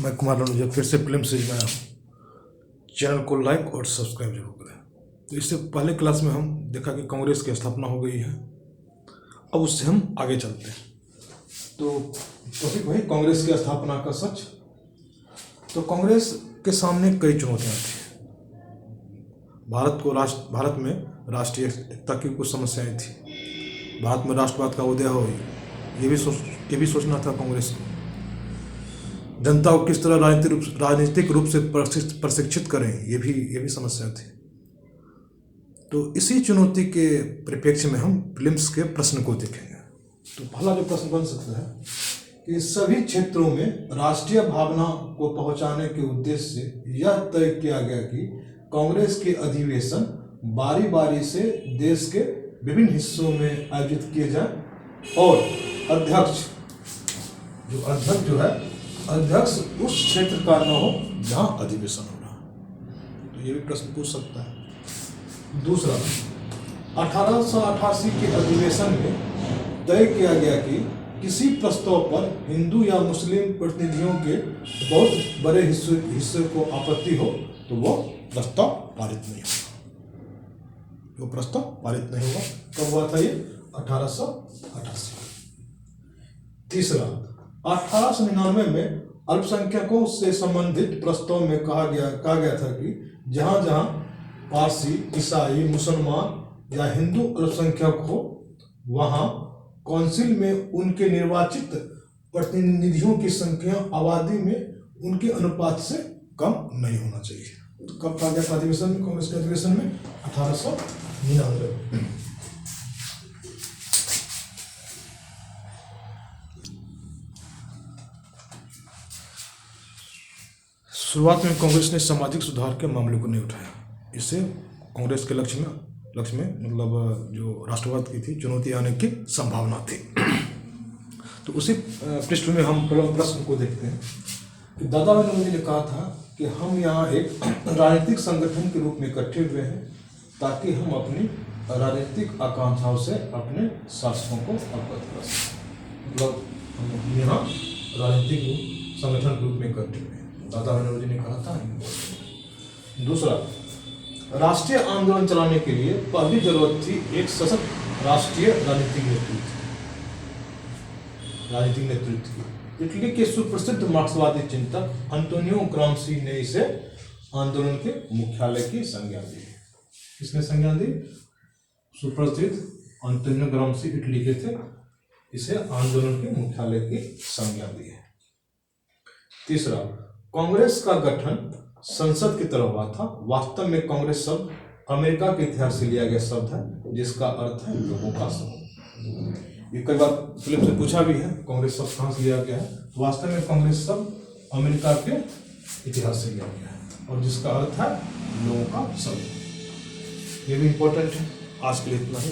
मैं कुमार रनुजा फिर से फिल्म सीरीज में आया हूँ। चैनल को लाइक और सब्सक्राइब जरूर करें। तो इससे पहले क्लास में हम देखा कि कांग्रेस की स्थापना हो गई है। अब उससे हम आगे चलते हैं। तो टॉपिक वही कांग्रेस की स्थापना का सच। तो कांग्रेस के सामने कई चुनौतियां थी। भारत में राष्ट्रीय एकता की कुछ समस्याएं थी। भारत में राष्ट्रवाद का उदय हो ये भी सोचना था कांग्रेस को। जनता को किस तरह राजनीतिक रूप से प्रशिक्षित करें, ये भी समस्या थी। तो इसी चुनौती के परिप्रेक्ष्य में हम फिल्म्स के प्रश्न को देखेंगे। तो पहला जो प्रश्न बन सकता है कि सभी क्षेत्रों में राष्ट्रीय भावना को पहुंचाने के उद्देश्य से यह तय किया गया कि कांग्रेस के अधिवेशन बारी बारी से देश के विभिन्न हिस्सों में आयोजित किए जाए और अध्यक्ष उस क्षेत्र का न हो जहां अधिवेशन हो रहा। तो ये भी प्रश्न पूछ सकता है। दूसरा, 1888 के अधिवेशन में तय किया गया कि किसी प्रस्ताव पर हिंदू या मुस्लिम प्रतिनिधियों के बहुत बड़े हिस्से को आपत्ति हो तो वो प्रस्ताव पारित नहीं होगा। कब हुआ था ये? 1888। तीसरा, 1899 में अल्पसंख्यकों से संबंधित प्रस्ताव में कहा गया था कि जहां जहां पारसी, ईसाई, मुसलमान या हिंदू अल्पसंख्यक हो वहां काउंसिल में उनके निर्वाचित प्रतिनिधियों की संख्या आबादी में उनके अनुपात से कम नहीं होना चाहिए। तो कब कहा गया था अधिवेशन में, कांग्रेस के अधिवेशन में? 1899। शुरुआत में कांग्रेस ने सामाजिक सुधार के मामले को नहीं उठाया। इससे कांग्रेस के लक्ष्य में मतलब जो राष्ट्रवाद की थी चुनौती आने की संभावना थी। तो उसी पृष्ठभूमि में हम प्रश्न को देखते हैं कि दादा भाई नौरोजी ने कहा था कि हम यहाँ एक राजनीतिक संगठन के रूप में इकट्ठे हुए हैं ताकि हम अपनी राजनीतिक आकांक्षाओं से अपने शासकों को अवगत कर सकें। मतलब हम यहाँ राजनीतिक संगठन के रूप में इकट्ठे हुए हैं, दादा भाई नौरोजी ने कहा था। दूसरा, राष्ट्रीय आंदोलन चलाने के लिए पहली जरूरत थी एक सशक्त राष्ट्रीय राजनीतिक नेतृत्व की। इटली के सुप्रसिद्ध मार्क्सवादी चिंतक अंतोनियो ग्राम्सी ने इसे आंदोलन के मुख्यालय की संज्ञा दी। किसने संज्ञा दी? सुप्रसिद्ध अंतोनियो ग्राम्सी इटली के थे, इसे आंदोलन के मुख्यालय की संज्ञा दी है। तीसरा, कांग्रेस का गठन संसद की तरह हुआ था। वास्तव में कांग्रेस शब्द अमेरिका के इतिहास से लिया गया शब्द है जिसका अर्थ है लोगों का समूह। ये कई बार फिल्म से पूछा भी है कांग्रेस शब्द कहाँ से लिया गया है। वास्तव में कांग्रेस शब्द अमेरिका के इतिहास से लिया गया है और जिसका अर्थ है लोगों का समूह। ये भी इंपॉर्टेंट है। आज के लिए इतना ही।